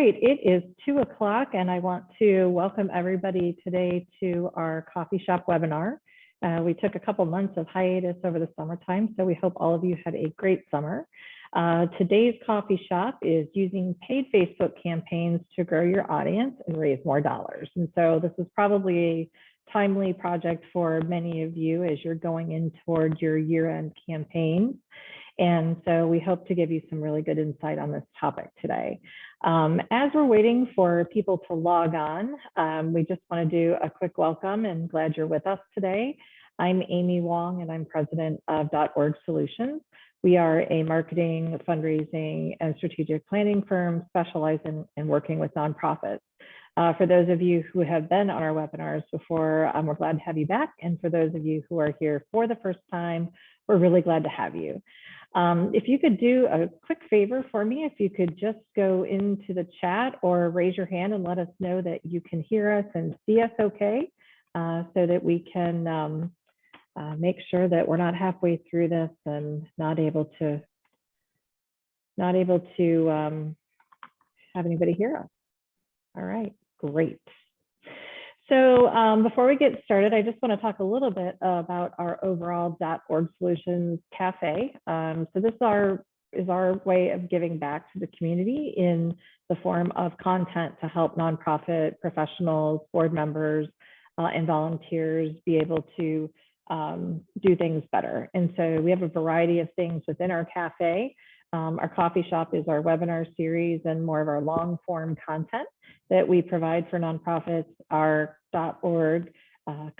Great. It is 2 o'clock, and I want to welcome everybody today to our coffee shop webinar. We took a couple months of hiatus over the summertime, so we hope all of you had a great summer. Today's coffee shop is using paid Facebook campaigns to grow your audience and raise more dollars. And so this is probably a timely project for many of you as you're going in toward your year-end campaigns. And so we hope to give you some really good insight on this topic today. As we're waiting for people to log on, we just want to do a quick welcome and glad you're with us today. I'm Amy Wong, and I'm president of .org Solutions. We are a marketing, fundraising, and strategic planning firm specialized in working with nonprofits. For those of you who have been on our webinars before, we're glad to have you back. And for those of you who are here for the first time, we're really glad to have you. If you could do a quick favor for me, if you could just go into the chat or raise your hand and let us know that you can hear us and see us okay, so that we can make sure that we're not halfway through this and not able to have anybody hear us. All right, great. So before we get started, I just want to talk a little bit about our overall .org Solutions Cafe. So this is our way of giving back to the community in the form of content to help nonprofit professionals, board members, and volunteers be able to do things better. And so we have a variety of things within our cafe. Our coffee shop is our webinar series and more of our long form content that we provide for nonprofits. Our .org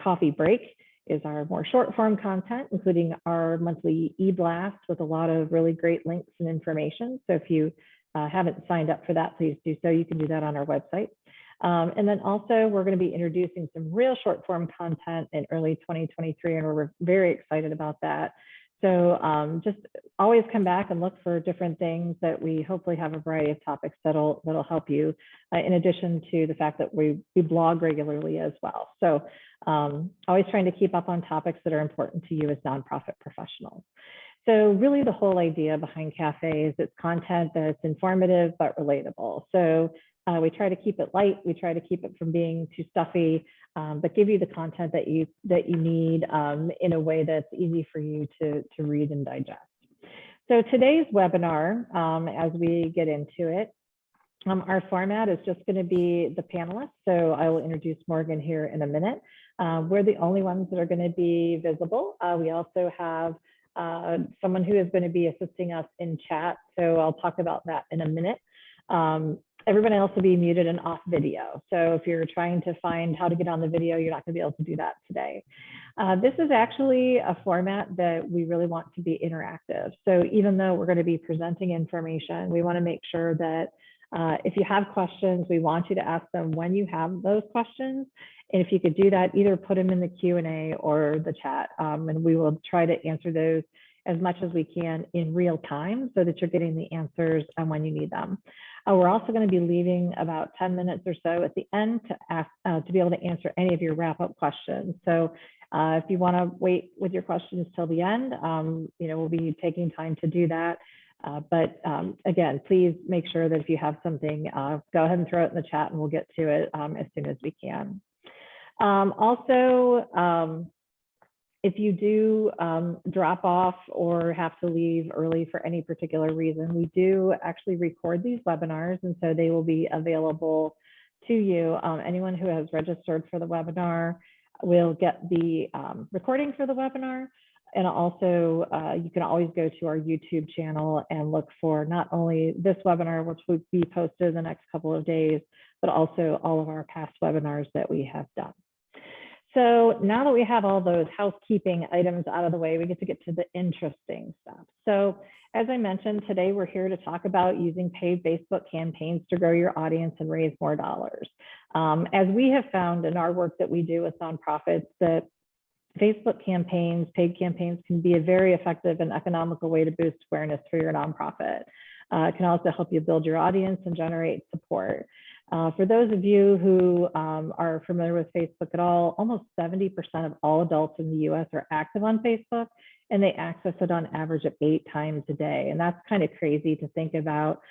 coffee break is our more short form content, including our monthly e-blast with a lot of really great links and information. So if you haven't signed up for that, please do so. You can do that on our website. And then also we're going to be introducing some real short form content in early 2023, and we're very excited about that. So just always come back and look for different things that we hopefully have a variety of topics that'll help you, in addition to the fact that we blog regularly as well. So always trying to keep up on topics that are important to you as nonprofit professionals. So really the whole idea behind Cafe is it's content that's informative but relatable. So we try to keep it light. We try to keep it from being too stuffy, but give you the content that you need in a way that's easy for you to read and digest. So today's webinar, as we get into it, our format is just going to be the panelists. So I will introduce Morgan here in a minute. We're the only ones that are going to be visible. We also have someone who is going to be assisting us in chat. So I'll talk about that in a minute. Everybody else will be muted and off video. So if you're trying to find how to get on the video, you're not going to be able to do that today. This is actually a format that we really want to be interactive. So even though we're going to be presenting information, we want to make sure that if you have questions, we want you to ask them when you have those questions. And if you could do that, either put them in the Q&A or the chat, and we will try to answer those as much as we can in real time so that you're getting the answers when you need them. We're also going to be leaving about 10 minutes or so at the end to be able to answer any of your wrap-up questions. So if you want to wait with your questions till the end, we'll be taking time to do that. But again, please make sure that if you have something, go ahead and throw it in the chat and we'll get to it as soon as we can. If you do drop off or have to leave early for any particular reason, we do actually record these webinars, and so they will be available to you. Anyone who has registered for the webinar will get the recording for the webinar. And also, you can always go to our YouTube channel and look for not only this webinar, which will be posted in the next couple of days, but also all of our past webinars that we have done. So now that we have all those housekeeping items out of the way, we get to the interesting stuff. So as I mentioned, today we're here to talk about using paid Facebook campaigns to grow your audience and raise more dollars. As we have found in our work that we do with nonprofits, that Facebook campaigns, paid campaigns, can be a very effective and economical way to boost awareness for your nonprofit. It can also help you build your audience and generate support. For those of you who are familiar with Facebook at all, almost 70% of all adults in the US are active on Facebook, and they access it on average of 8 times a day. And that's kind of crazy to think about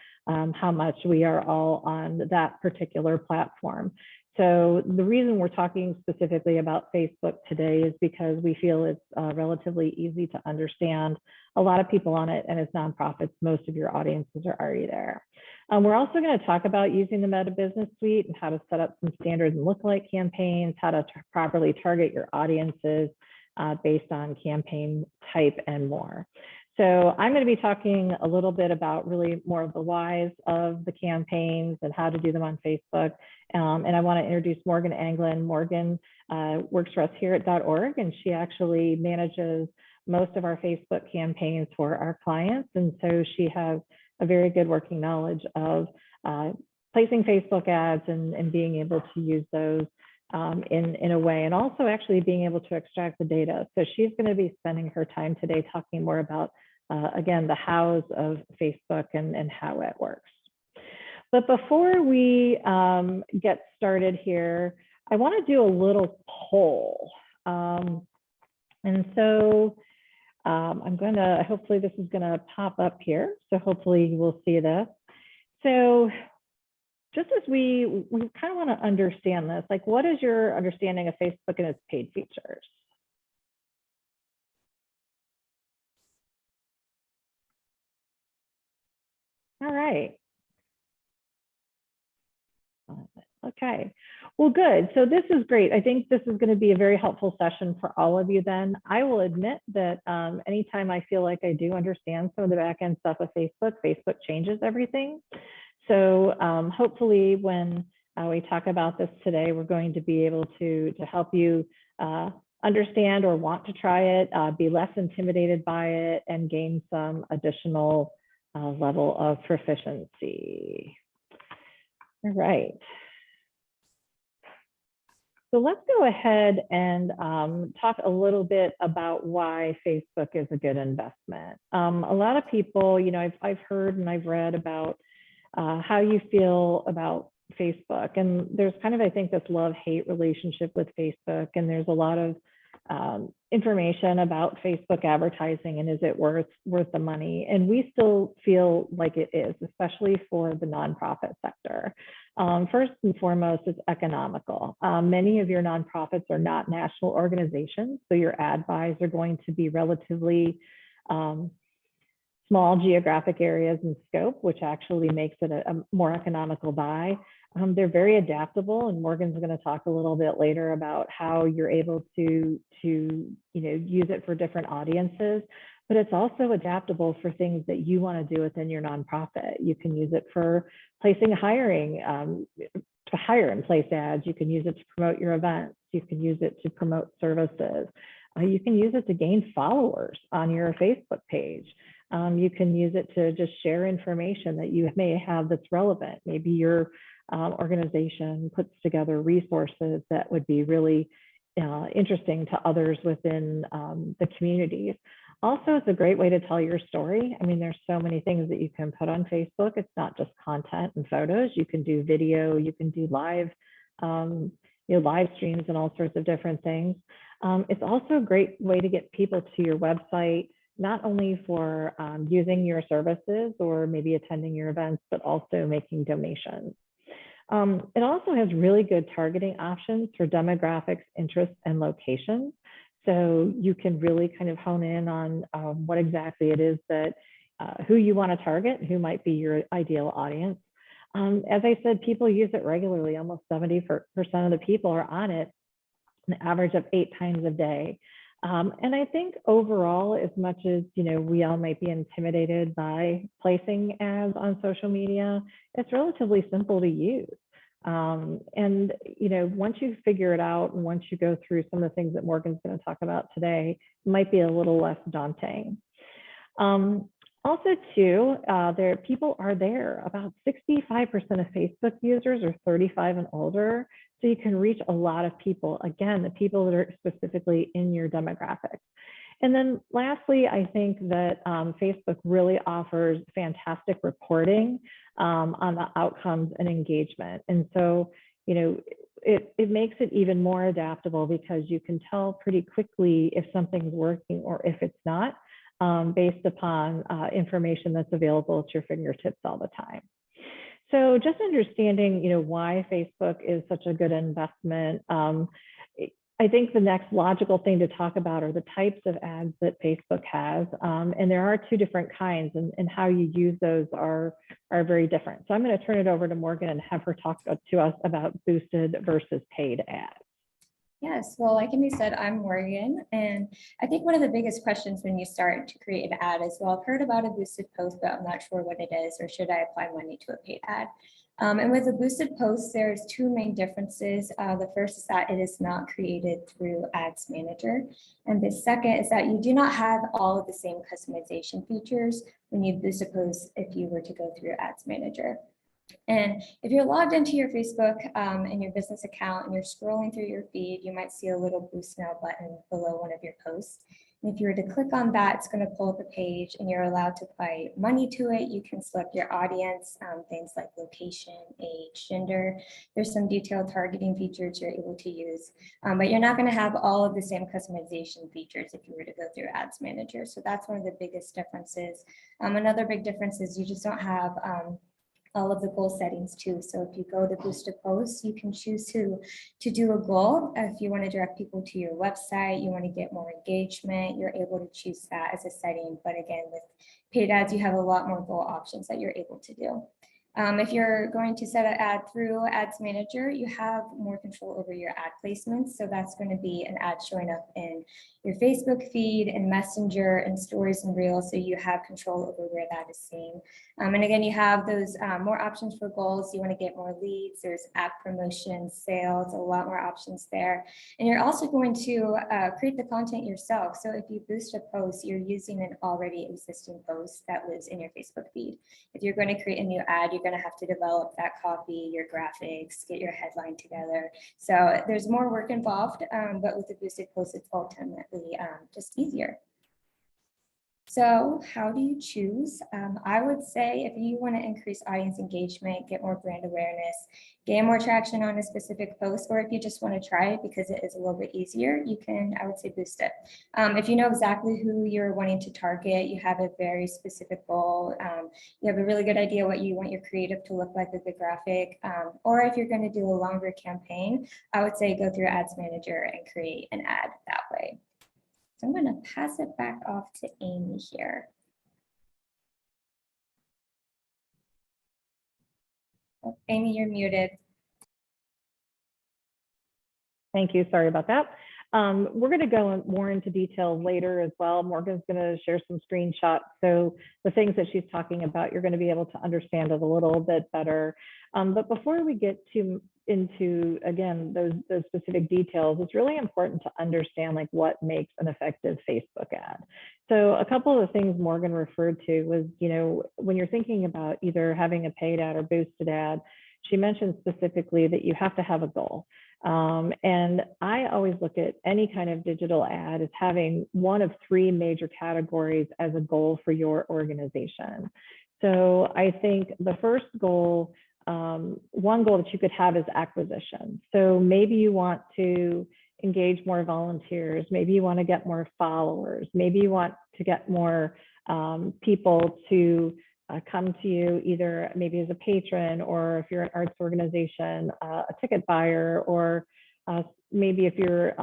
how much we are all on that particular platform. So the reason we're talking specifically about Facebook today is because we feel it's relatively easy to understand. A lot of people on it, and as nonprofits, most of your audiences are already there. We're also going to talk about using the Meta Business Suite and how to set up some standards and lookalike campaigns, how to properly target your audiences based on campaign type and more. So I'm going to be talking a little bit about really more of the whys of the campaigns and how to do them on Facebook. And I want to introduce Morgan Anglin. Morgan works for us here at .org, and she actually manages most of our Facebook campaigns for our clients. And so she has a very good working knowledge of placing Facebook ads and being able to use those in a way, and also actually being able to extract the data. So she's going to be spending her time today talking more about, again, the hows of Facebook and how it works. But before we get started here, I want to do a little poll. And so I'm going to, hopefully this is going to pop up here. So hopefully you will see this. So just as we kind of want to understand this, like, what is your understanding of Facebook and its paid features? All right. Okay, well, good. So this is great. I think this is going to be a very helpful session for all of you then. I will admit that anytime I feel like I do understand some of the back-end stuff of Facebook, Facebook changes everything. So hopefully when we talk about this today, we're going to be able to help you understand or want to try it, be less intimidated by it, and gain some additional level of proficiency. All right. So let's go ahead and talk a little bit about why Facebook is a good investment. A lot of people, you know, I've heard and I've read about how you feel about Facebook, and there's kind of, I think, this love-hate relationship with Facebook, and there's a lot of information about Facebook advertising and is it worth the money, and we still feel like it is, especially for the nonprofit sector. First and foremost, it's economical. Many of your nonprofits are not national organizations, so your ad buys are going to be relatively small geographic areas in scope, which actually makes it a more economical buy. They're very adaptable, and Morgan's going to talk a little bit later about how you're able to use it for different audiences, but it's also adaptable for things that you want to do within your nonprofit. You can use it for placing hiring, to hire and place ads. You can use it to promote your events. You can use it to promote services. You can use it to gain followers on your Facebook page. You can use it to just share information that you may have that's relevant. Maybe your organization puts together resources that would be really interesting to others within the communities. Also, it's a great way to tell your story. I mean, there's so many things that you can put on Facebook. It's not just content and photos. You can do video, you can do live, live streams and all sorts of different things. It's also a great way to get people to your website, not only for using your services or maybe attending your events, but also making donations. It also has really good targeting options for demographics, interests, and locations. So you can really kind of hone in on what exactly it is that, who you want to target, who might be your ideal audience. As I said, people use it regularly. Almost 70% of the people are on it, an average of 8 times a day. And I think overall, as much as we all might be intimidated by placing ads on social media, it's relatively simple to use. And once you figure it out, and once you go through some of the things that Morgan's going to talk about today, it might be a little less daunting. Also, too, people are there. About 65% of Facebook users are 35 and older. So you can reach a lot of people, again, the people that are specifically in your demographics. And then lastly, I think that Facebook really offers fantastic reporting on the outcomes and engagement. And so, it makes it even more adaptable because you can tell pretty quickly if something's working or if it's not, based upon information that's available at your fingertips all the time. So just understanding, why Facebook is such a good investment. I think the next logical thing to talk about are the types of ads that Facebook has. And there are two different kinds, and how you use those are very different. So I'm going to turn it over to Morgan and have her talk to us about boosted versus paid ads. Yes, well, like Amy said, I'm Morgan, and I think one of the biggest questions when you start to create an ad is, well, I've heard about a boosted post, but I'm not sure what it is, or should I apply money to a paid ad? And with a boosted post, there's two main differences. The first is that it is not created through Ads Manager. And the second is that you do not have all of the same customization features when you boost a post if you were to go through Ads Manager. And if you're logged into your Facebook and your business account and you're scrolling through your feed, you might see a little Boost Now button below one of your posts. And if you were to click on that, it's going to pull up a page and you're allowed to apply money to it. You can select your audience, things like location, age, gender. There's some detailed targeting features you're able to use, but you're not going to have all of the same customization features if you were to go through Ads Manager. So that's one of the biggest differences. Another big difference is you just don't have all of the goal settings too. So if you go to boost a post, you can choose to do a goal. If you want to direct people to your website, you want to get more engagement, you're able to choose that as a setting. But again, with paid ads, you have a lot more goal options that you're able to do. If you're going to set an ad through Ads Manager, you have more control over your ad placements. So that's going to be an ad showing up in your Facebook feed and Messenger and Stories and Reels. So you have control over where that is seen. And again, you have those more options for goals. You want to get more leads. There's app promotions, sales, a lot more options there. And you're also going to create the content yourself. So if you boost a post, you're using an already existing post that lives in your Facebook feed. If you're going to create a new ad, you're going to have to develop that copy, your graphics, get your headline together. So there's more work involved, but with the boosted post, it's ultimately just easier. So how do you choose? I would say if you want to increase audience engagement, get more brand awareness, gain more traction on a specific post, or if you just want to try it because it is a little bit easier, you can, I would say, boost it. If you know exactly who you're wanting to target, you have a very specific goal, you have a really good idea what you want your creative to look like with the graphic, or if you're going to do a longer campaign, I would say go through Ads Manager and create an ad that way. So I'm going to pass it back off to Amy here. Oh, Amy, you're muted. Thank you. Sorry about that. We're going to go more into detail later as well. Morgan's going to share some screenshots. So the things that she's talking about, you're going to be able to understand it a little bit better. But before we get into, again, those specific details, it's really important to understand like what makes an effective Facebook ad. So a couple of the things Morgan referred to was, when you're thinking about either having a paid ad or boosted ad, she mentioned specifically that you have to have a goal. And I always look at any kind of digital ad as having one of three major categories as a goal for your organization. So I think the first goal, one goal that you could have is acquisition. So maybe you want to engage more volunteers. Maybe you want to get more followers. Maybe you want to get more people to come to you either maybe as a patron, or if you're an arts organization, a ticket buyer, or maybe if you're,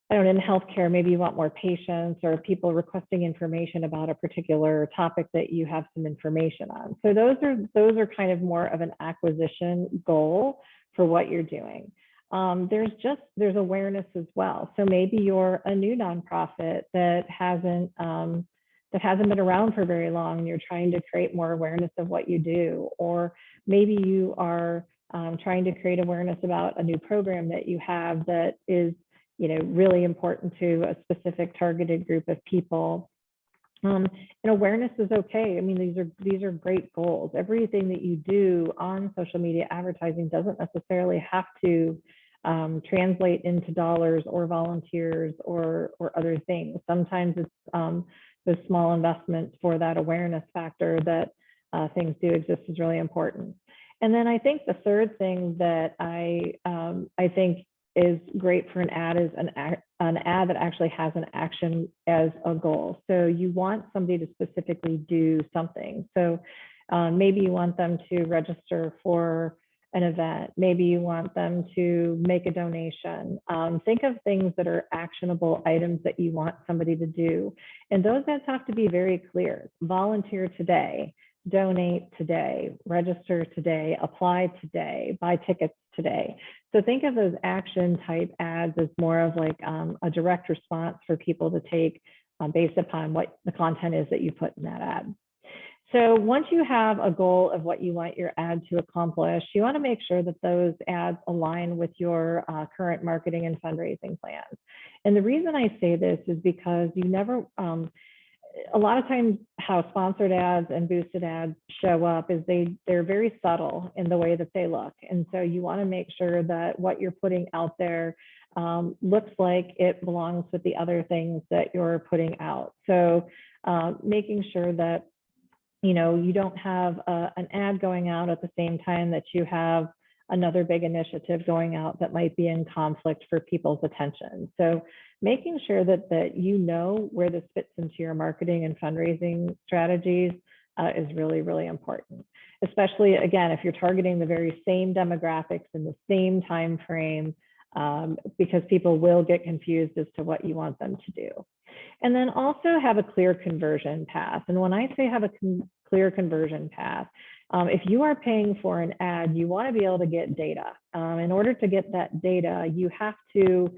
I don't know, in healthcare, maybe you want more patients or people requesting information about a particular topic that you have some information on. So those are kind of more of an acquisition goal for what you're doing. There's awareness as well. So maybe you're a new nonprofit that hasn't been around for very long, and you're trying to create more awareness of what you do. Or maybe you are trying to create awareness about a new program that you have that is, really important to a specific targeted group of people. And awareness is okay. I mean, these are great goals. Everything that you do on social media advertising doesn't necessarily have to translate into dollars or volunteers or other things. Sometimes it's those small investments for that awareness factor that things do exist is really important. And then I think the third thing that I think is great for an ad is an ad that actually has an action as a goal. So you want somebody to specifically do something. So Maybe you want them to register for an event. Maybe you want them to make a donation. Think of things that are actionable items that you want somebody to do. And those ads have to be very clear. Volunteer today, donate today, register today, apply today, buy tickets today. So think of those action type ads as more of like a direct response for people to take based upon what the content is that you put in that ad. So once you have a goal of what you want your ad to accomplish, you want to make sure that those ads align with your current marketing and fundraising plans. And the reason I say this is because you never, a lot of times how sponsored ads and boosted ads show up is they're very subtle in the way that they look. And so you want to make sure that what you're putting out there looks like it belongs with the other things that you're putting out. So making sure that you don't have an ad going out at the same time that you have another big initiative going out that might be in conflict for people's attention. So making sure that you know where this fits into your marketing and fundraising strategies is really, really important. Especially, again, if you're targeting the very same demographics in the same time frame, because people will get confused as to what you want them to do. And then also have a clear conversion path. And when I say have a clear conversion path, if you are paying for an ad, you want to be able to get data. In order to get that data, you have to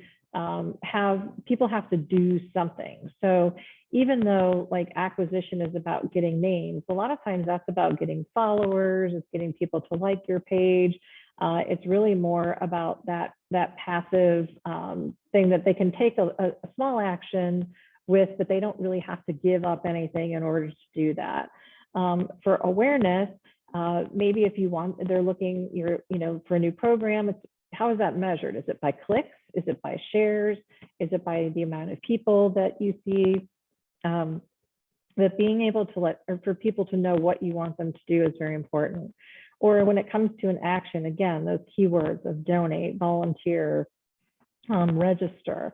people have to do something. So even though like acquisition is about getting names, a lot of times that's about getting followers, it's getting people to like your page. It's really more about that passive thing that they can take a small action with, but they don't really have to give up anything in order to do that. For awareness, maybe if you want, they're looking, for a new program, how is that measured? Is it by clicks? Is it by shares? Is it by the amount of people that you see? That being able to for people to know what you want them to do is very important. Or when it comes to an action, again, those keywords of donate, volunteer, register,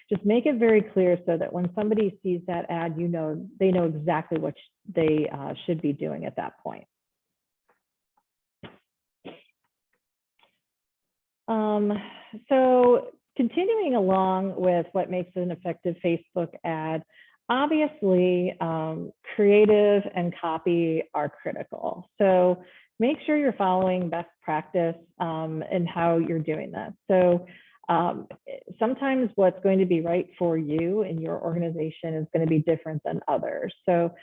just make it very clear so that when somebody sees that ad, they know exactly what they should be doing at that point. So continuing along with what makes an effective Facebook ad, obviously creative and copy are critical. So make sure you're following best practice in how you're doing this. So sometimes what's going to be right for you and your organization is going to be different than others. So,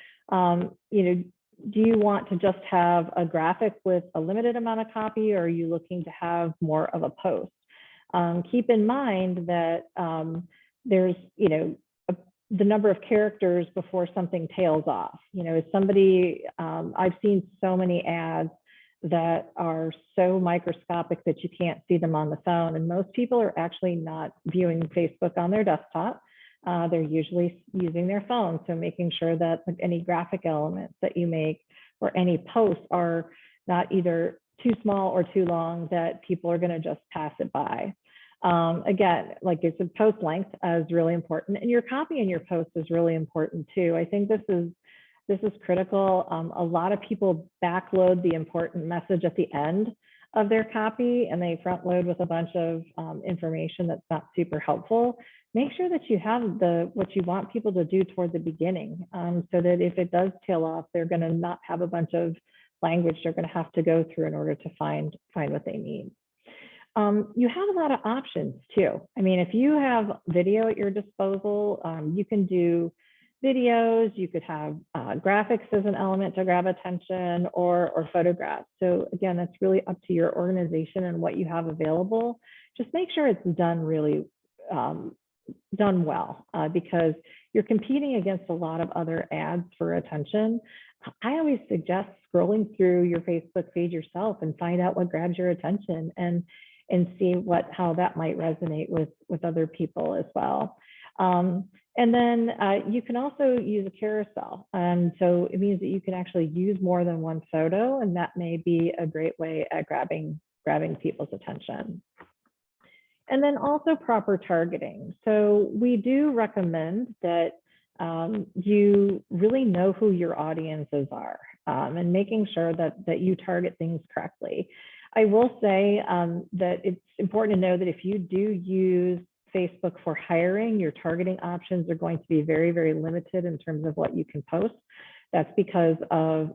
do you want to just have a graphic with a limited amount of copy, or are you looking to have more of a post? Keep in mind that there's, the number of characters before something tails off. Is somebody, I've seen so many ads that are so microscopic that you can't see them on the phone. And most people are actually not viewing Facebook on their desktop. They're usually using their phone. So making sure that any graphic elements that you make or any posts are not either too small or too long that people are going to just pass it by. Again, like it's a post length is really important, and your copy in your post is really important too. I think this is critical. A lot of people backload the important message at the end of their copy, and they front load with a bunch of information that's not super helpful. Make sure that you have what you want people to do toward the beginning, so that if it does tail off, they're going to not have a bunch of language they're going to have to go through in order to find what they need. You have a lot of options too. I mean, if you have video at your disposal, you can do videos, you could have graphics as an element to grab attention, or photographs. So again, that's really up to your organization and what you have available. Just make sure it's done really done well, because you're competing against a lot of other ads for attention. I always suggest scrolling through your Facebook feed yourself and find out what grabs your attention, and see how that might resonate with other people as well. And then you can also use a carousel. So it means that you can actually use more than one photo, and that may be a great way at grabbing people's attention. And then also proper targeting. So we do recommend that you really know who your audiences are. and making sure that you target things correctly. I will say that it's important to know that if you do use Facebook for hiring, your targeting options are going to be very, very limited in terms of what you can post. That's because of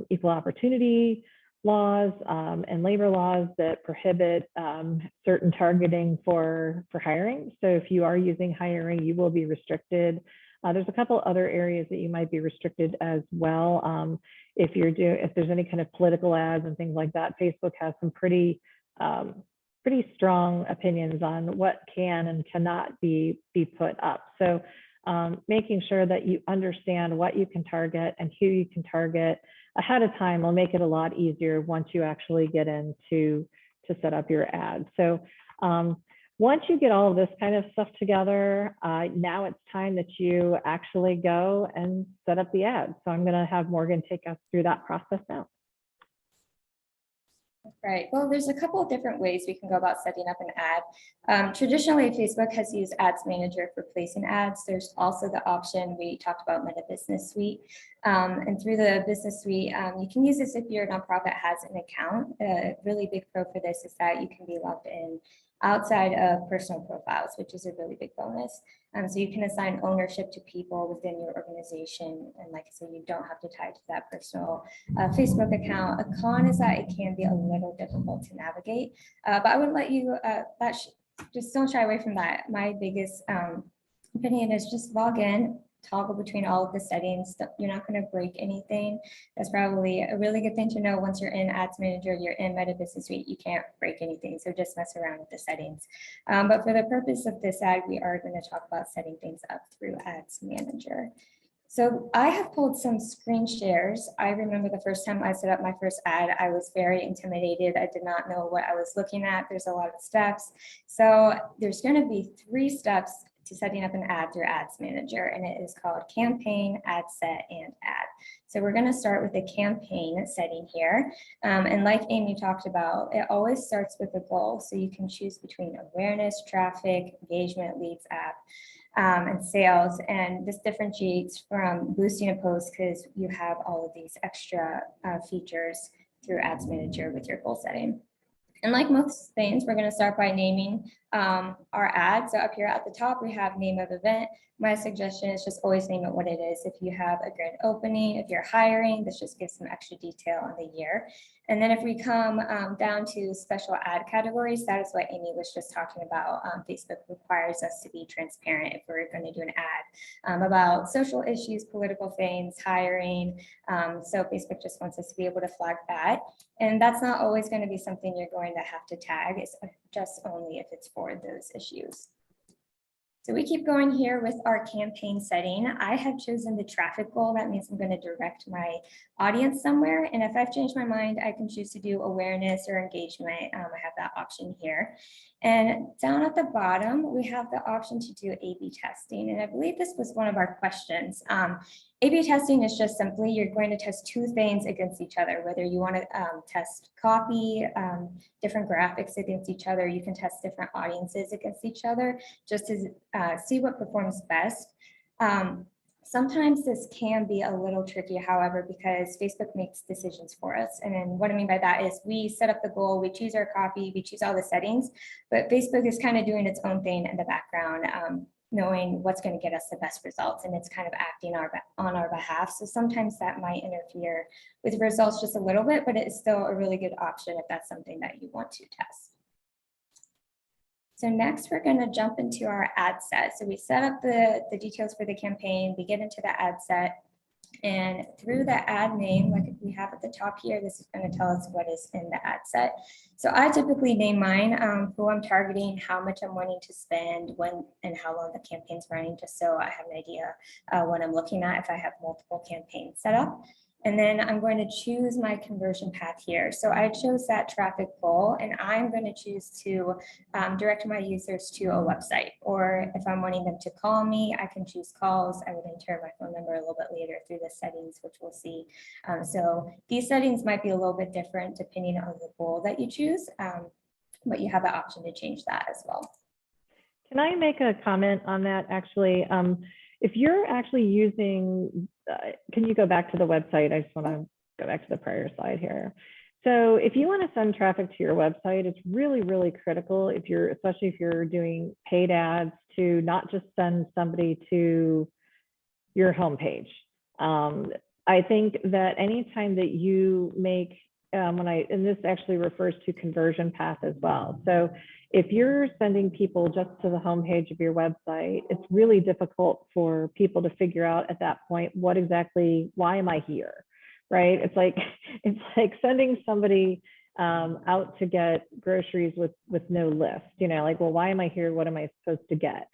equal opportunity laws and labor laws that prohibit certain targeting for hiring. So if you are using hiring, you will be restricted. There's a couple other areas that you might be restricted as well. If there's any kind of political ads and things like that, Facebook has some pretty strong opinions on what can and cannot be put up. So making sure that you understand what you can target and who you can target ahead of time will make it a lot easier once you actually get into set up your ad. So once you get all of this kind of stuff together, now it's time that you actually go and set up the ad. So I'm going to have Morgan take us through that process now. Right. Well, there's a couple of different ways we can go about setting up an ad. Traditionally, Facebook has used Ads Manager for placing ads. There's also the option we talked about, Meta Business Suite. And through the Business Suite, you can use this if your nonprofit has an account. A really big pro for this is that you can be logged in outside of personal profiles, which is a really big bonus. So you can assign ownership to people within your organization. And like I said, you don't have to tie it to that personal Facebook account. A con is that it can be a little difficult to navigate, but I would let you, just don't shy away from that. My biggest opinion is just log in, toggle between all of the settings. You're not going to break anything. That's probably a really good thing to know. Once you're in Ads Manager, you're in Meta Business Suite, you can't break anything. So just mess around with the settings. But for the purpose of this ad, we are going to talk about setting things up through Ads Manager. So I have pulled some screen shares. I remember the first time I set up my first ad, I was very intimidated. I did not know what I was looking at. There's a lot of steps. So there's going to be 3 steps to setting up an ad through Ads Manager, and it is called campaign, ad set, and ad. So we're going to start with the campaign setting here. And like Amy talked about, it always starts with a goal. So you can choose between awareness, traffic, engagement, leads, app, and sales. And this differentiates from boosting a post because you have all of these extra features through Ads Manager with your goal setting. And like most things, we're going to start by naming our ad. So up here at the top, we have name of event. My suggestion is just always name it what it is. If you have a grand opening, if you're hiring, this just gives some extra detail on the year. And then if we come down to special ad categories, that is what Amy was just talking about. Facebook requires us to be transparent if we're going to do an ad about social issues, political things, hiring. So Facebook just wants us to be able to flag that. And that's not always going to be something you're going to have to tag. It's just only if it's for those issues. So we keep going here with our campaign setting. I have chosen the traffic goal. That means I'm going to direct my audience somewhere. And if I've changed my mind, I can choose to do awareness or engagement. I have that option here. And down at the bottom, we have the option to do A/B testing. And I believe this was one of our questions. A/B testing is just simply you're going to test 2 things against each other, whether you want to test copy, different graphics against each other. You can test different audiences against each other just to see what performs best. Sometimes this can be a little tricky, however, because Facebook makes decisions for us. And then what I mean by that is we set up the goal, we choose our copy, we choose all the settings, but Facebook is kind of doing its own thing in the background, knowing what's going to get us the best results, and it's kind of acting on our behalf. So sometimes that might interfere with results just a little bit, but it's still a really good option if that's something that you want to test. So next, we're going to jump into our ad set. So we set up the details for the campaign, we get into the ad set, and through the ad name, like we have at the top here, this is going to tell us what is in the ad set. So I typically name mine, who I'm targeting, how much I'm wanting to spend, when and how long the campaign's running, just so I have an idea what I'm looking at if I have multiple campaigns set up. And then I'm going to choose my conversion path here. So I chose that traffic goal, and I'm going to choose to direct my users to a website. Or if I'm wanting them to call me, I can choose calls. I would enter my phone number a little bit later through the settings, which we'll see. So these settings might be a little bit different depending on the goal that you choose, but you have the option to change that as well. Can I make a comment on that actually? If you're actually using, can you go back to the website? I just want to go back to the prior slide here. So if you want to send traffic to your website, it's really, really critical if you're, especially if you're doing paid ads, to not just send somebody to your homepage. I think that anytime that you make, and this actually refers to conversion path as well. So if you're sending people just to the homepage of your website, it's really difficult for people to figure out at that point, what exactly, why am I here, right? It's like sending somebody out to get groceries with no list, like, well, why am I here? What am I supposed to get?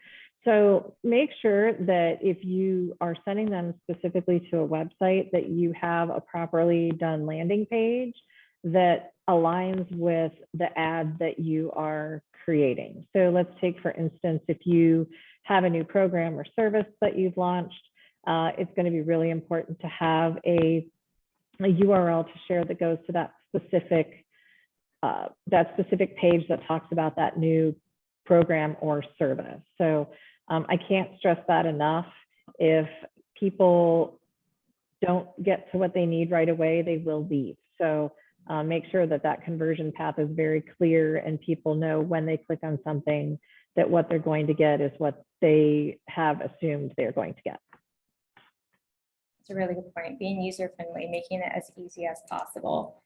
So make sure that if you are sending them specifically to a website, that you have a properly done landing page that aligns with the ad that you are creating. So let's take, for instance, if you have a new program or service that you've launched, it's going to be really important to have a URL to share that goes to that specific page that talks about that new program or service. So I can't stress that enough. If people don't get to what they need right away, they will leave. So make sure that that conversion path is very clear and people know when they click on something that what they're going to get is what they have assumed they're going to get. It's a really good point. Being user-friendly, making it as easy as possible.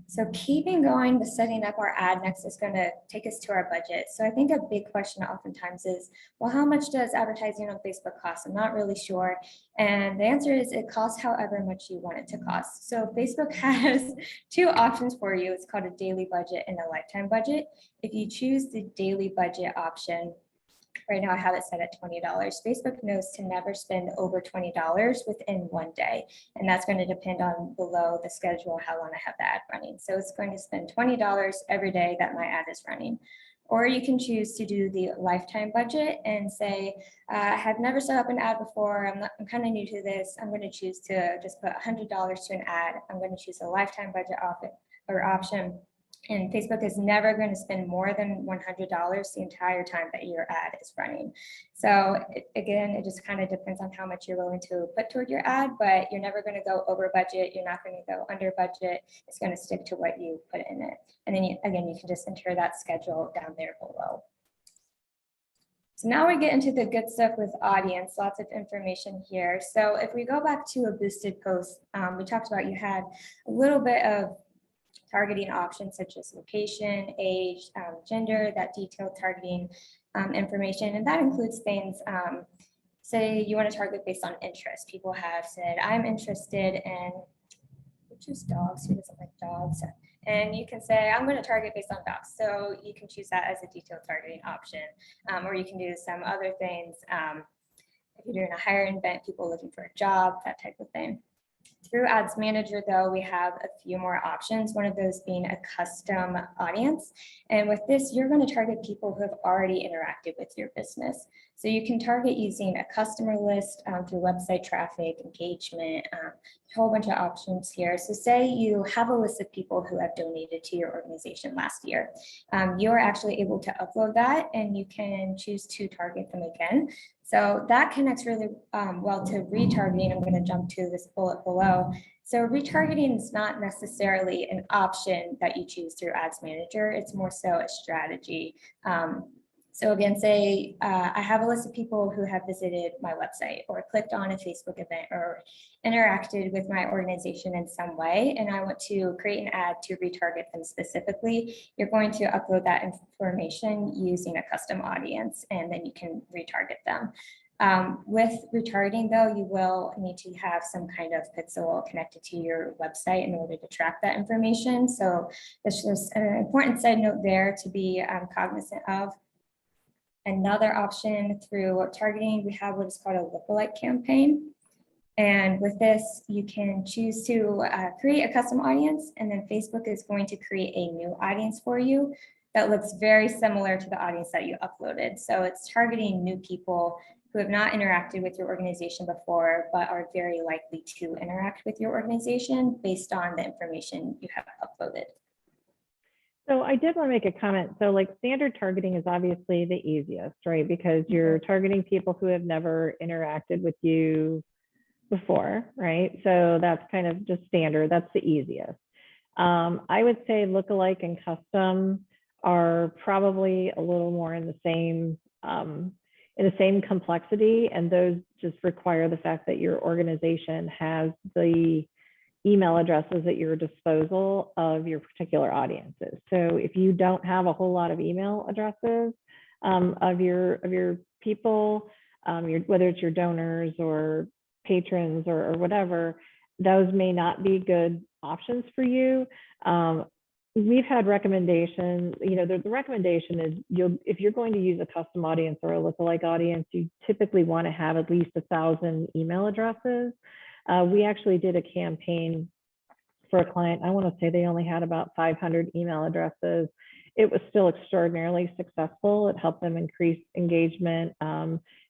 So keeping going with setting up our ad next is going to take us to our budget. So I think a big question oftentimes is, well, how much does advertising on Facebook cost? I'm not really sure. And the answer is it costs however much you want it to cost. So Facebook has two options for you. It's called a daily budget and a lifetime budget. If you choose the daily budget option, right now I have it set at $20. Facebook knows to never spend over $20 within one day. And that's going to depend on below the schedule, how long I have the ad running. So it's going to spend $20 every day that my ad is running. Or you can choose to do the lifetime budget and say, I have never set up an ad before. I'm kind of new to this. I'm going to choose to just put $100 to an ad. I'm going to choose a lifetime budget option. And Facebook is never going to spend more than $100 the entire time that your ad is running. So again, it just kind of depends on how much you're willing to put toward your ad, but you're never going to go over budget. You're not going to go under budget. It's going to stick to what you put in it. And then again, you can just enter that schedule down there below. So now we get into the good stuff with audience, lots of information here. So if we go back to a boosted post, we talked about you had a little bit of targeting options such as location, age, gender, that detailed targeting information. And that includes things, say you want to target based on interest. People have said, I'm interested in, choose dogs, who doesn't like dogs? And you can say, I'm going to target based on dogs. So you can choose that as a detailed targeting option. Or you can do some other things. If you're doing a hiring event, people looking for a job, that type of thing. Through Ads Manager, though, we have a few more options, one of those being a custom audience. And with this, you're going to target people who have already interacted with your business. So you can target using a customer list through website traffic, engagement, a whole bunch of options here. So say you have a list of people who have donated to your organization last year. You're actually able to upload that and you can choose to target them again. So that connects really well to retargeting. I'm going to jump to this bullet below. So retargeting is not necessarily an option that you choose through Ads Manager. It's more so a strategy. So again, say I have a list of people who have visited my website or clicked on a Facebook event or interacted with my organization in some way, and I want to create an ad to retarget them specifically. You're going to upload that information using a custom audience, and then you can retarget them. With retargeting, though, you will need to have some kind of pixel connected to your website in order to track that information. So that's just an important side note there to be cognizant of. Another option through targeting, we have what is called a lookalike campaign. And with this, you can choose to create a custom audience, and then Facebook is going to create a new audience for you that looks very similar to the audience that you uploaded. So it's targeting new people who have not interacted with your organization before, but are very likely to interact with your organization based on the information you have uploaded. So I did want to make a comment. So like standard targeting is obviously the easiest, right? Because you're targeting people who have never interacted with you before, right? So that's kind of just standard. That's the easiest. I would say lookalike and custom are probably a little more in the same complexity, and those just require the fact that your organization has the email addresses at your disposal of your particular audiences. So if you don't have a whole lot of email addresses of your people, whether it's your donors or patrons or whatever, those may not be good options for you. We've had recommendations, the recommendation is if you're going to use a custom audience or a lookalike audience, you typically want to have at least 1,000 email addresses. We actually did a campaign for a client. I want to say they only had about 500 email addresses. It was still extraordinarily successful. It helped them increase engagement.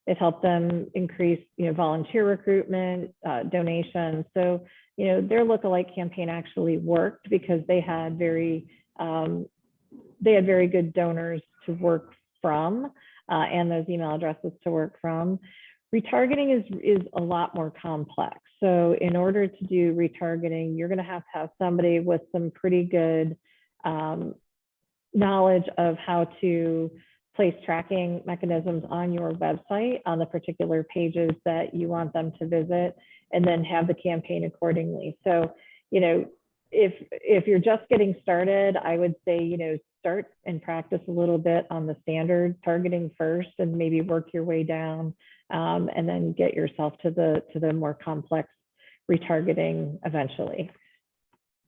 It helped them increase, volunteer recruitment, donations. So, their lookalike campaign actually worked because they had very good donors to work from and those email addresses to work from. Retargeting is a lot more complex. So in order to do retargeting, you're going to have somebody with some pretty good knowledge of how to place tracking mechanisms on your website on the particular pages that you want them to visit, and then have the campaign accordingly. So, if you're just getting started, I would say, start and practice a little bit on the standard targeting first, and maybe work your way down, and then get yourself to the more complex retargeting eventually.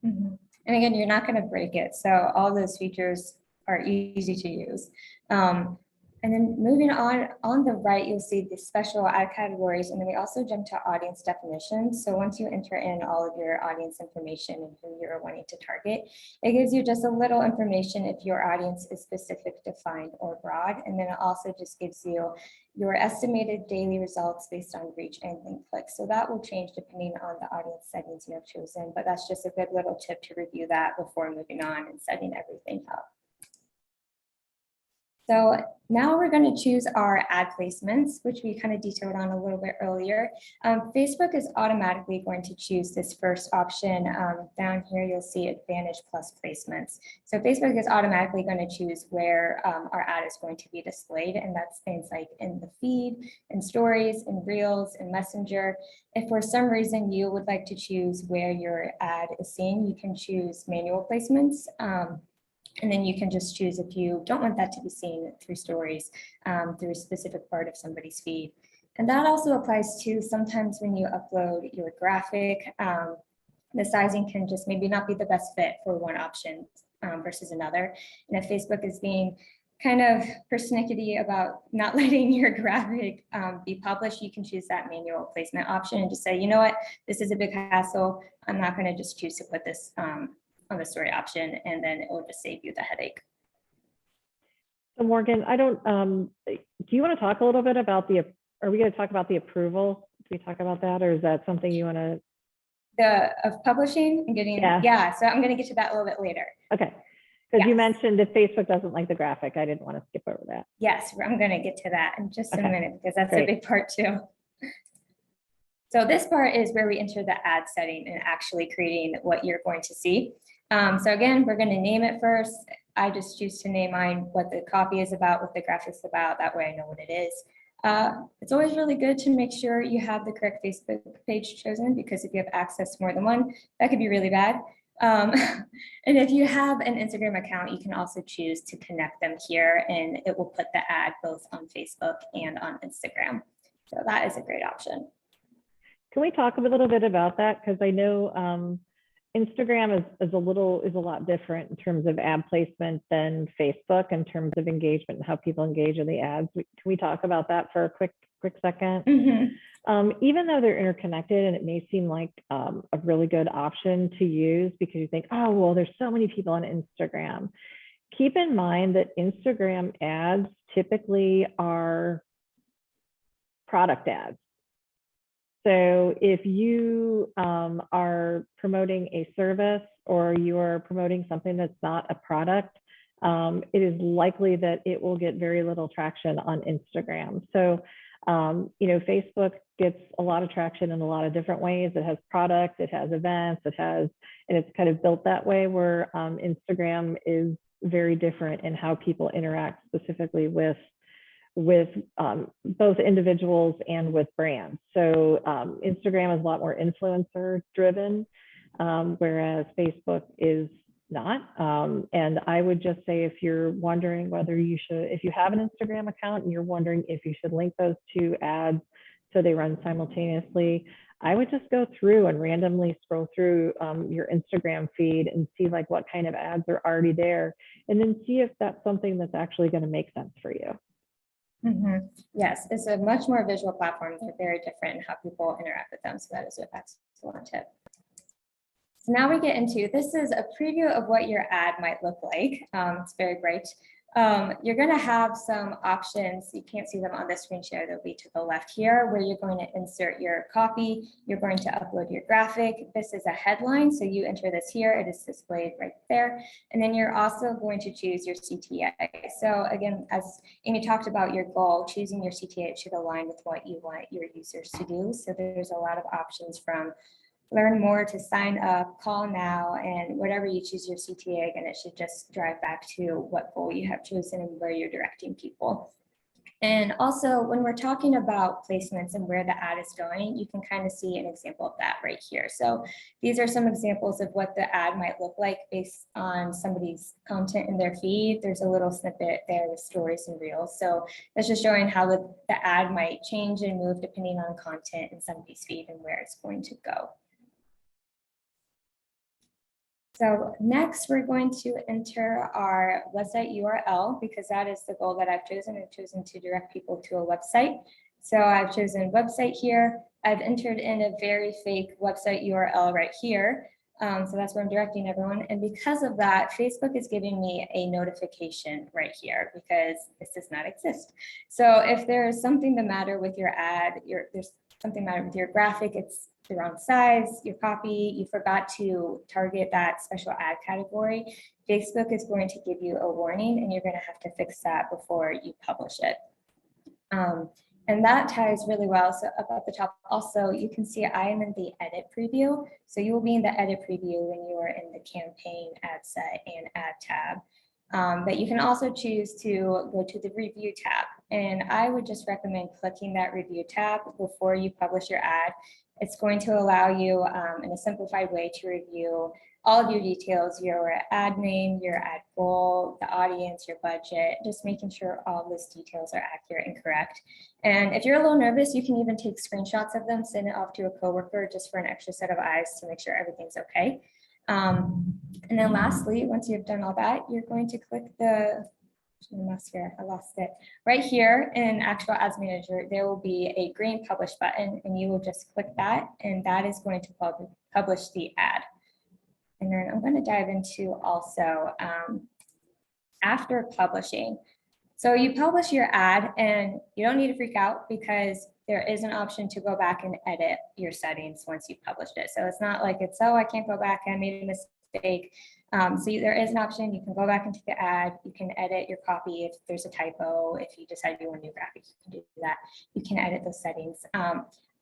Mm-hmm. And again, you're not going to break it. So all those features are easy to use. And then moving on the right, you'll see the special ad categories. And then we also jump to audience definitions. So once you enter in all of your audience information and who you're wanting to target, it gives you just a little information if your audience is specific, defined, or broad. And then it also just gives you your estimated daily results based on reach and link clicks. So that will change depending on the audience settings you have chosen, but that's just a good little tip to review that before moving on and setting everything up. So now we're going to choose our ad placements, which we kind of detailed on a little bit earlier. Facebook is automatically going to choose this first option. Down here, you'll see Advantage Plus placements. So Facebook is automatically going to choose where our ad is going to be displayed. And that's things like in the feed, in stories, in Reels, in Messenger. If for some reason you would like to choose where your ad is seen, you can choose manual placements. And then you can just choose if you don't want that to be seen through stories, through a specific part of somebody's feed. And that also applies to sometimes when you upload your graphic, the sizing can just maybe not be the best fit for one option versus another. And if Facebook is being kind of persnickety about not letting your graphic be published, you can choose that manual placement option and just say, you know what, this is a big hassle. I'm not going to just choose to put this on the story option, and then it will just save you the headache. So Morgan, do you want to talk a little bit about are we going to talk about the approval? Can we talk about that, or is that something you want to? Of publishing and getting, yeah, so I'm going to get to that a little bit later. Okay, because you mentioned if Facebook doesn't like the graphic, I didn't want to skip over that. Yes, I'm going to get to that in just a minute, because that's a big part too. So this part is where we enter the ad setting and actually creating what you're going to see. So again, we're going to name it first. I just choose to name mine what the copy is about, what the graphic's about. That way I know what it is. It's always really good to make sure you have the correct Facebook page chosen, because if you have access to more than one, that could be really bad. And if you have an Instagram account, you can also choose to connect them here, and it will put the ad both on Facebook and on Instagram. So that is a great option. Can we talk a little bit about that? Because I know Instagram is a lot different in terms of ad placement than Facebook in terms of engagement and how people engage in the ads. Can we talk about that for a quick second? Mm-hmm. Even though they're interconnected and it may seem like a really good option to use because you think, oh, well, there's so many people on Instagram. Keep in mind that Instagram ads typically are product ads. So if you are promoting a service or you are promoting something that's not a product, it is likely that it will get very little traction on Instagram. So You know, Facebook gets a lot of traction in a lot of different ways. It has product, it has events, and it's kind of built that way, where Instagram is very different in how people interact specifically with both individuals and with brands. So Instagram is a lot more influencer driven, whereas Facebook is not. And I would just say, if you're wondering whether you should, if you have an Instagram account and you're wondering if you should link those two ads so they run simultaneously, I would just go through and randomly scroll through your Instagram feed and see like what kind of ads are already there, and then see if that's something that's actually going to make sense for you. Yes, it's a much more visual platform. They're very different in how people interact with them. So that is an excellent tip. So now we get into, this is a preview of what your ad might look like. It's very bright. You're going to have some options. You can't see them on the screen share. They'll be to the left here, where you're going to insert your copy. You're going to upload your graphic. This is a headline, so you enter this here. It is displayed right there. And then you're also going to choose your CTA. So again, as Amy talked about your goal, choosing your CTA should align with what you want your users to do. So there's a lot of options, from learn more to sign up, call now, and whatever you choose your CTA, again, it should just drive back to what goal you have chosen and where you're directing people. And also, when we're talking about placements and where the ad is going, you can kind of see an example of that right here. So these are some examples of what the ad might look like based on somebody's content in their feed. There's a little snippet there with stories and reels. So that's just showing how the ad might change and move depending on content in somebody's feed and where it's going to go. So next, we're going to enter our website URL, because that is the goal that I've chosen. I've chosen to direct people to a website. So I've chosen website here. I've entered in a very fake website URL right here. So that's where I'm directing everyone. And because of that, Facebook is giving me a notification right here, because this does not exist. So if there is something the matter with your ad, there's something the matter with your graphic, it's the wrong size, your copy, you forgot to target that special ad category, Facebook is going to give you a warning, and you're going to have to fix that before you publish it. And that ties really well. So up at the top, also, you can see I am in the edit preview. So you will be in the edit preview when you are in the campaign, ad set, and ad tab. But you can also choose to go to the review tab. And I would just recommend clicking that review tab before you publish your ad. It's going to allow you in a simplified way to review all of your details, your ad name, your ad goal, the audience, your budget, just making sure all those details are accurate and correct. And if you're a little nervous, you can even take screenshots of them, send it off to a coworker just for an extra set of eyes to make sure everything's okay. And then lastly, once you've done all that, you're going to click the I lost it. Right here in Actual Ads Manager, there will be a green publish button, and you will just click that, and that is going to publish the ad. And then I'm going to dive into also after publishing. So you publish your ad, and you don't need to freak out, because there is an option to go back and edit your settings once you published it. So it's not like it's, oh, I can't go back, I made a mistake. There is an option. You can go back into the ad. You can edit your copy if there's a typo. If you decide you want a new graphic, you can do that. You can edit those settings.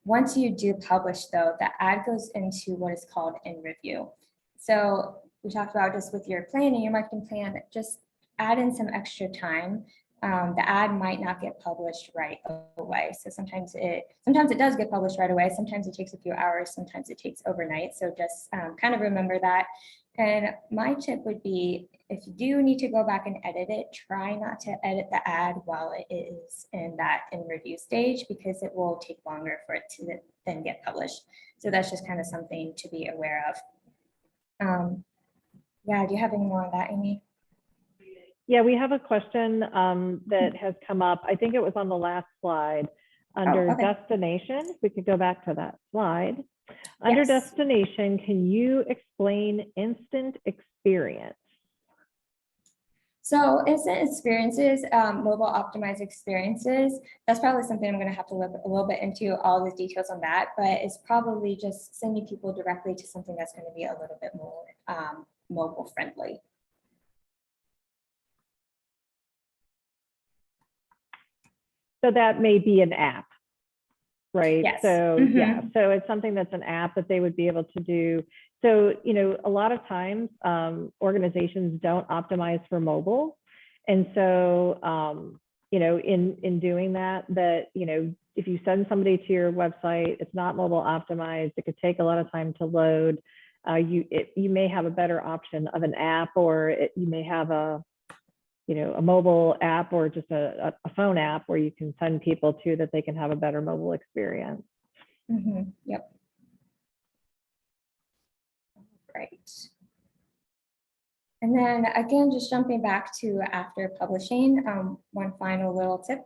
Once you do publish, though, the ad goes into what is called in review. So we talked about just with your planning, your marketing plan, just add in some extra time. The ad might not get published right away. So sometimes it does get published right away. Sometimes it takes a few hours. Sometimes it takes overnight. So just kind of remember that. And my tip would be, if you do need to go back and edit it, try not to edit the ad while it is in that in review stage, because it will take longer for it to then get published. So that's just kind of something to be aware of. Yeah, do you have any more on that, Amy? Yeah, we have a question that has come up. I think it was on the last slide under destination. If we could go back to that slide. Under destination, can you explain instant experience? So instant experiences, mobile optimized experiences, that's probably something I'm going to have to look a little bit into all the details on that, but it's probably just sending people directly to something that's going to be a little bit more mobile friendly. So that may be an app, right? Yes. So Mhm. yeah, so it's something that's an app that they would be able to do. So, a lot of times organizations don't optimize for mobile. And so, in doing that, if you send somebody to your website, it's not mobile optimized, it could take a lot of time to load. You may have a better option of an app, or you may have a mobile app, or just a phone app where you can send people to, that they can have a better mobile experience. Mhm. Yep. Great. And then again, just jumping back to after publishing, one final little tip,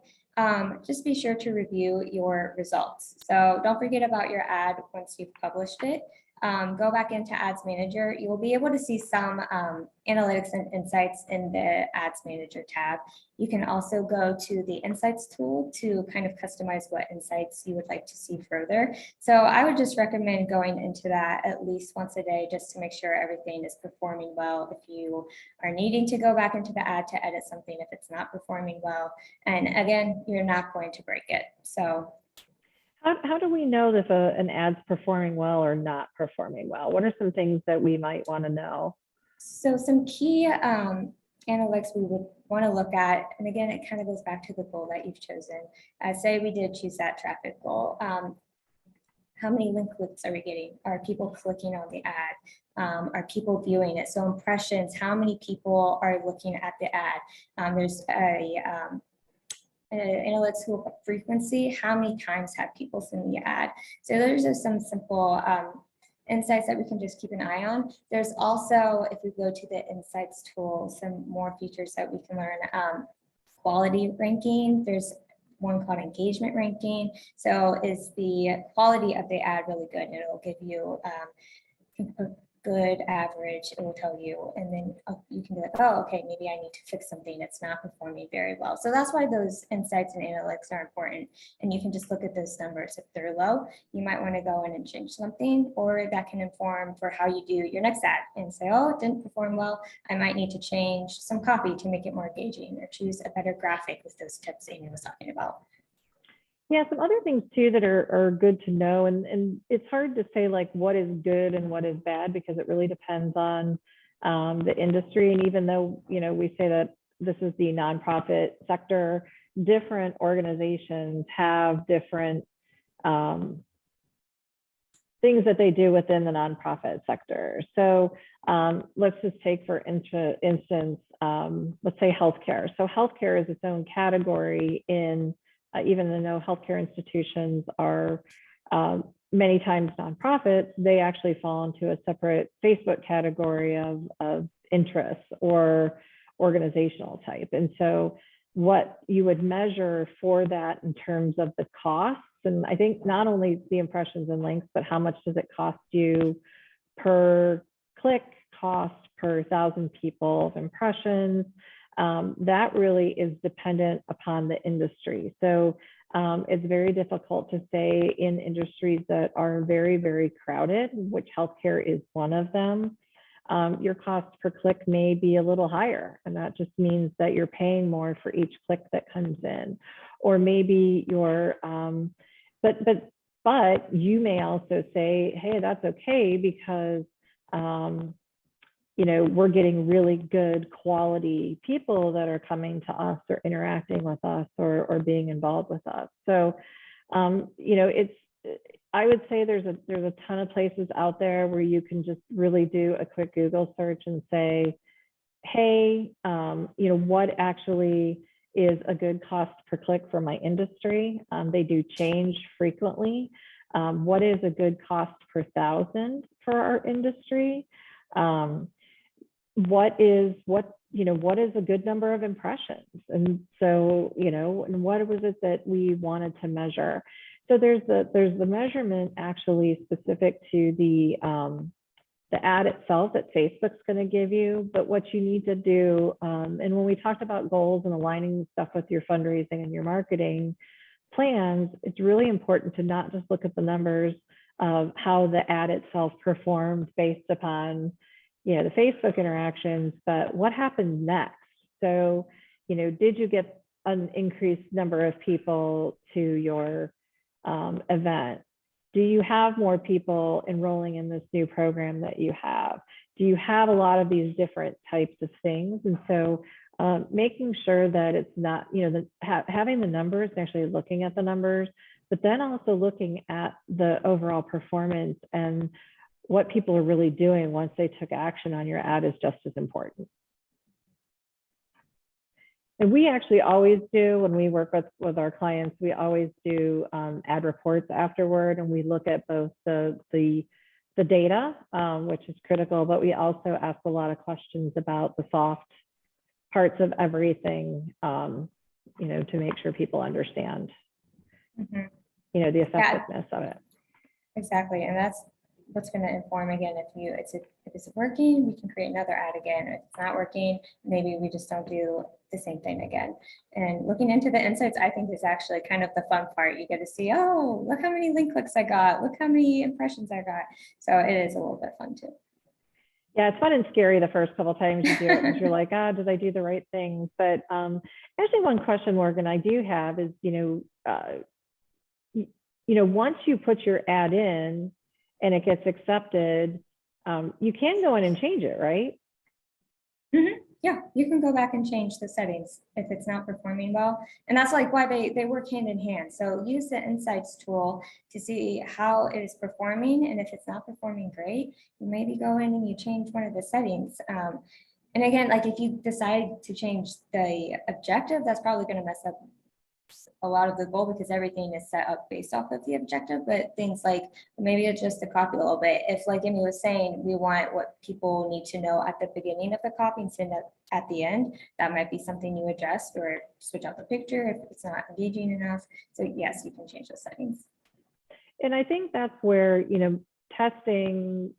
just be sure to review your results. So don't forget about your ad once you've published it. Go back into Ads Manager. You will be able to see some analytics and insights in the Ads Manager tab. You can also go to the Insights tool to kind of customize what insights you would like to see further. So I would just recommend going into that at least once a day, just to make sure everything is performing well. If you are needing to go back into the ad to edit something, if it's not performing well, and again, you're not going to break it. So How do we know if an ad's performing well or not performing well? What are some things that we might want to know? So some key analytics we would want to look at, and again, it kind of goes back to the goal that you've chosen. Say we did choose that traffic goal. How many link clicks are we getting? Are people clicking on the ad? Are people viewing it? So impressions, how many people are looking at the ad? There's analytics tool for frequency, how many times have people seen the ad? So those are some simple insights that we can just keep an eye on. There's also, if we go to the insights tool, some more features that we can learn. Quality ranking, there's one called engagement ranking. So is the quality of the ad really good? And it'll give you a good average, it will tell you, and then you can be like, oh, okay, maybe I need to fix something that's not performing very well. So that's why those insights and analytics are important. And you can just look at those numbers. If they're low, you might want to go in and change something, or that can inform for how you do your next ad and say, oh, it didn't perform well. I might need to change some copy to make it more engaging, or choose a better graphic with those tips Amy was talking about. Yeah, some other things too that are good to know, and it's hard to say like what is good and what is bad, because it really depends on the industry. And even though we say that this is the nonprofit sector, different organizations have different things that they do within the nonprofit sector. So let's just take for instance, let's say healthcare. So healthcare is its own category in even though healthcare institutions are many times nonprofits, they actually fall into a separate Facebook category of interests or organizational type. And so what you would measure for that in terms of the costs, and I think not only the impressions and links, but how much does it cost you per click, cost per 1,000 people of impressions, that really is dependent upon the industry. So it's very difficult to say in industries that are very, very crowded, which healthcare is one of them. Your cost per click may be a little higher, and that just means that you're paying more for each click that comes in. Or maybe you're, but you may also say, hey, that's okay, because we're getting really good quality people that are coming to us or interacting with us or being involved with us. So, I would say there's a ton of places out there where you can just really do a quick Google search and say, hey, what actually is a good cost per click for my industry? They do change frequently. What is a good cost per 1,000 for our industry? What is a good number of impressions? And so, and what was it that we wanted to measure? So there's the measurement actually specific to the ad itself that Facebook's going to give you. But what you need to do, and when we talked about goals and aligning stuff with your fundraising and your marketing plans, it's really important to not just look at the numbers of how the ad itself performed based upon the Facebook interactions, but what happened next? So, did you get an increased number of people to your event? Do you have more people enrolling in this new program that you have? Do you have a lot of these different types of things? And so making sure that it's not, having the numbers and actually looking at the numbers, but then also looking at the overall performance and what people are really doing once they took action on your ad is just as important. And we actually always do, when we work with our clients, we always do ad reports afterward, and we look at both the data, which is critical, but we also ask a lot of questions about the soft parts of everything, to make sure people understand, the effectiveness of it. Exactly, and that's what's going to inform again if it's working, we can create another ad again. If it's not working, maybe we just don't do the same thing again. And looking into the insights, I think, is actually kind of the fun part. You get to see, oh, look how many link clicks I got, look how many impressions I got. So it is a little bit fun too. Yeah, it's fun and scary the first couple of times you do it, because you're like, did I do the right thing? But actually, one question, Morgan, I do have is, once you put your ad in and it gets accepted, you can go in and change it, right? Mm-hmm. Yeah, you can go back and change the settings if it's not performing well. And that's like why they work hand in hand. So use the insights tool to see how it is performing. And if it's not performing great, you maybe go in and you change one of the settings. And again, like if you decide to change the objective, that's probably going to mess up a lot of the goal, because everything is set up based off of the objective. But things like maybe adjust the copy a little bit. If, like Amy was saying, we want what people need to know at the beginning of the copy instead of at the end, that might be something you adjust, or switch out the picture if it's not engaging enough. So yes, you can change the settings. And I think that's where, testing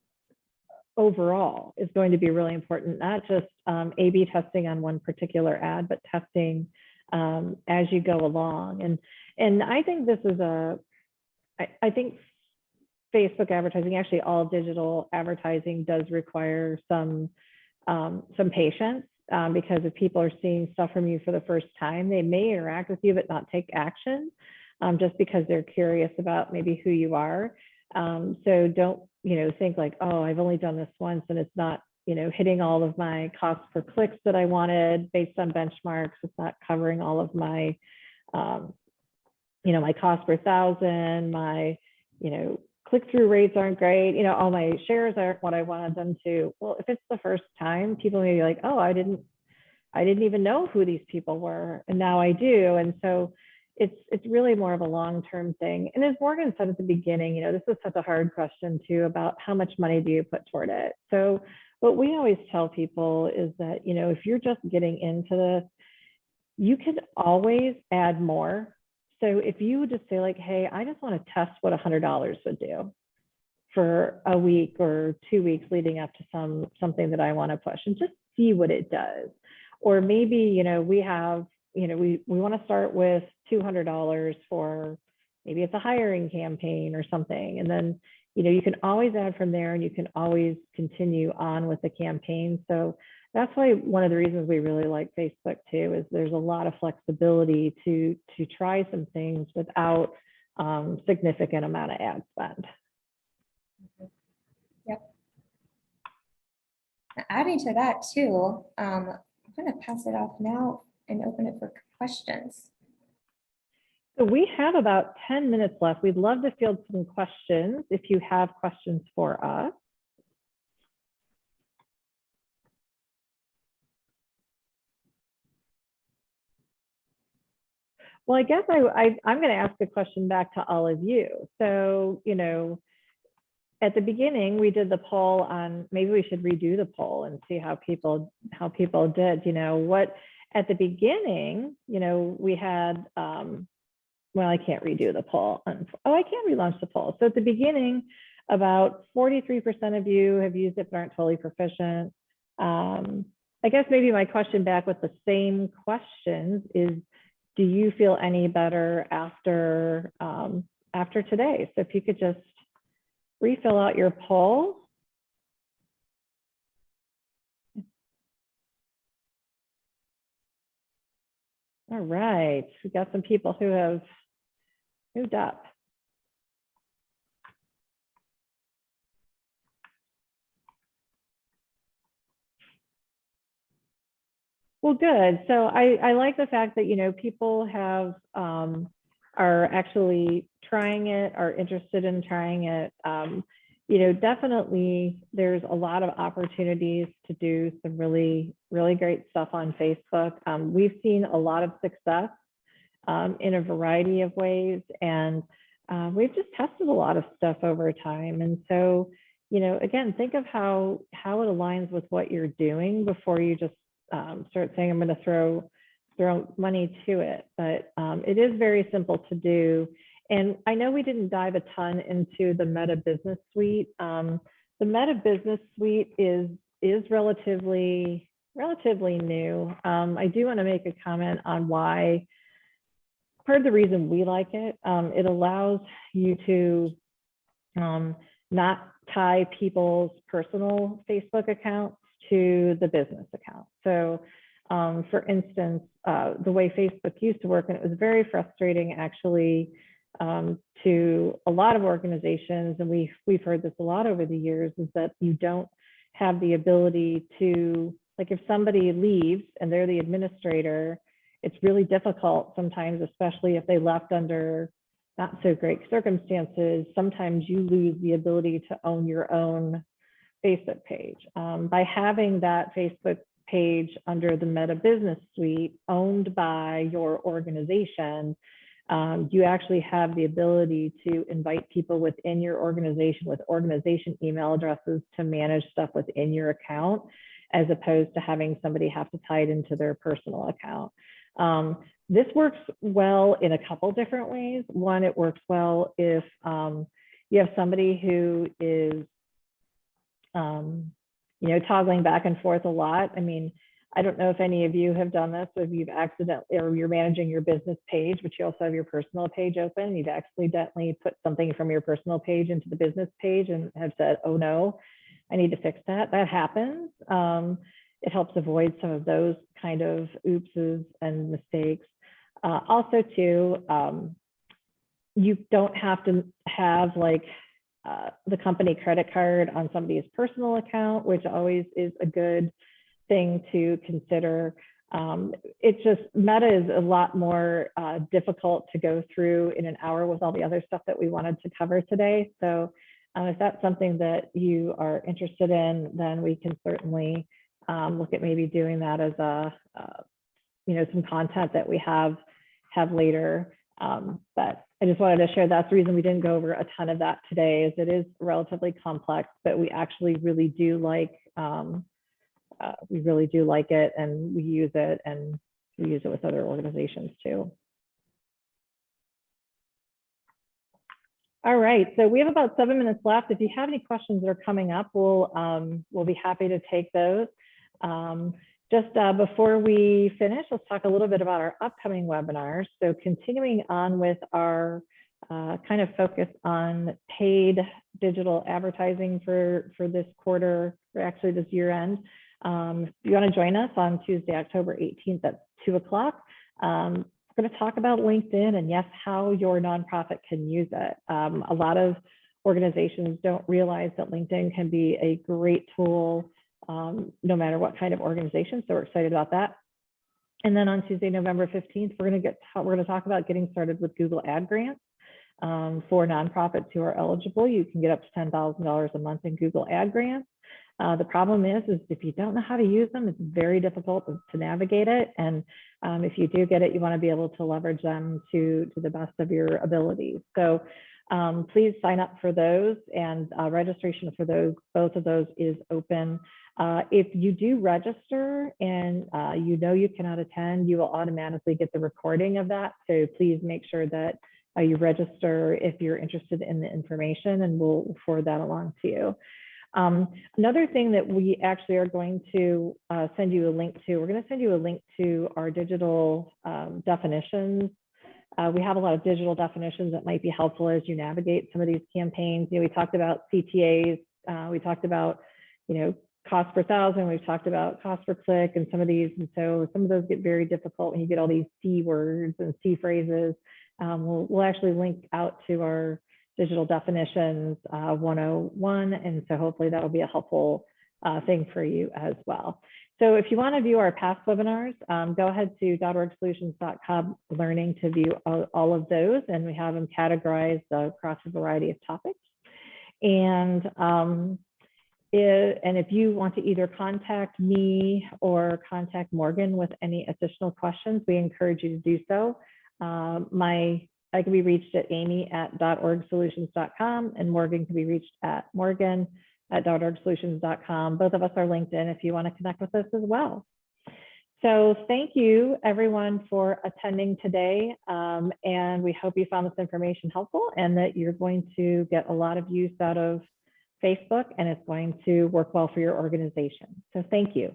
overall is going to be really important, not just A/B testing on one particular ad, but testing as you go along. And I think this is I think Facebook advertising, actually all digital advertising, does require some patience, because if people are seeing stuff from you for the first time, they may interact with you but not take action, just because they're curious about maybe who you are. So don't think like, oh, I've only done this once and it's not hitting all of my cost per clicks that I wanted based on benchmarks. It's not covering all of my, my cost per thousand, my, click-through rates aren't great, all my shares aren't what I wanted them to. Well, if it's the first time, people may be like, oh, I didn't even know who these people were, and now I do. And so it's really more of a long-term thing. And as Morgan said at the beginning, this is such a hard question too, about how much money do you put toward it. So what we always tell people is that, if you're just getting into this, you can always add more. So if you just say like, hey, I just want to test what $100 would do for a week or 2 weeks leading up to something that I want to push, and just see what it does. Or maybe, we have, we want to start with $200 for, maybe it's a hiring campaign or something. And then, you can always add from there, and you can always continue on with the campaign. So that's why one of the reasons we really like Facebook too, is there's a lot of flexibility to try some things without significant amount of ad spend. Yep. Adding to that too, I'm going to pass it off now and open it for questions. So we have about 10 minutes left. We'd love to field some questions if you have questions for us. Well, I guess I'm going to ask a question back to all of you. So, at the beginning, we did the poll on, maybe we should redo the poll and see how people did. What at the beginning, we had, well, I can't redo the poll. Oh, I can relaunch the poll. So at the beginning, about 43% of you have used it but aren't totally proficient. I guess maybe my question back with the same questions is, do you feel any better after today? So if you could just refill out your poll. All right, we got some people who have moved up. Well, good. So I like the fact that, you know, people have are actually trying it, are interested in trying it. You know, definitely there's a lot of opportunities to do some really, really great stuff on Facebook. We've seen a lot of success in a variety of ways, and we've just tested a lot of stuff over time. And so, you know, again, think of how it aligns with what you're doing before you just start saying, I'm going to throw money to it. But it is very simple to do. And I know we didn't dive a ton into the Meta Business Suite. The Meta Business Suite is relatively new. I do want to make a comment on why. Part of the reason we like it, it allows you to not tie people's personal Facebook accounts to the business account. So for instance, the way Facebook used to work, and it was very frustrating actually to a lot of organizations, and we've heard this a lot over the years, is that you don't have the ability to, like, if somebody leaves and they're the administrator, it's really difficult sometimes, especially if they left under not so great circumstances. Sometimes you lose the ability to own your own Facebook page. By having that Facebook page under the Meta Business Suite owned by your organization, you actually have the ability to invite people within your organization with organization email addresses to manage stuff within your account, as opposed to having somebody have to tie it into their personal account. This works well in a couple different ways. One, it works well if you have somebody who is, you know, toggling back and forth a lot. I mean, I don't know if any of you have done this, if you've accidentally, or you're managing your business page, but you also have your personal page open. You've accidentally put something from your personal page into the business page and have said, oh no, I need to fix that. That happens. It helps avoid some of those kind of oopses and mistakes. Also too, you don't have to have like the company credit card on somebody's personal account, which always is a good thing to consider. It's just, Meta is a lot more difficult to go through in an hour with all the other stuff that we wanted to cover today. So if that's something that you are interested in, then we can certainly look at maybe doing that as a, you know, some content that we have later. But I just wanted to share that's the reason we didn't go over a ton of that today, is it is relatively complex, but we actually really do like, it, and we use it, and we use it with other organizations too. All right, so we have about 7 minutes left. If you have any questions that are coming up, we'll be happy to take those. Just before we finish, let's talk a little bit about our upcoming webinars. So continuing on with our kind of focus on paid digital advertising for this quarter, or actually this year end. If you want to join us on Tuesday, October 18th at 2 o'clock, we're going to talk about LinkedIn and, yes, how your nonprofit can use it. A lot of organizations don't realize that LinkedIn can be a great tool no matter what kind of organization. So we're excited about that. And then on Tuesday, November 15th, we're going to talk about getting started with Google Ad Grants for nonprofits who are eligible. You can get up to $10,000 a month in Google Ad Grants. The problem is if you don't know how to use them, it's very difficult to navigate it. And if you do get it, you want to be able to leverage them to the best of your abilities. So please sign up for those, and registration for both of those is open. If you do register and you know you cannot attend, you will automatically get the recording of that. So please make sure that you register if you're interested in the information, and we'll forward that along to you. Another thing that we actually are going to send you a link to, we're going to send you a link to our digital definitions. We have a lot of digital definitions that might be helpful as you navigate some of these campaigns. You know, we talked about CTAs, we talked about, you know, cost per thousand, we've talked about cost per click and some of these. And so some of those get very difficult when you get all these C words and C phrases. We'll actually link out to our digital definitions 101. And so hopefully that will be a helpful thing for you as well. So if you want to view our past webinars, go ahead to .orgsolutions.com learning to view all of those. And we have them categorized across a variety of topics. And if you want to either contact me or contact Morgan with any additional questions, we encourage you to do so. I can be reached at amy@.orgsolutions.com, and Morgan can be reached at morgan@.orgsolutions.com. Both of us are LinkedIn if you want to connect with us as well. So thank you everyone for attending today. And we hope you found this information helpful and that you're going to get a lot of use out of Facebook and it's going to work well for your organization. So thank you.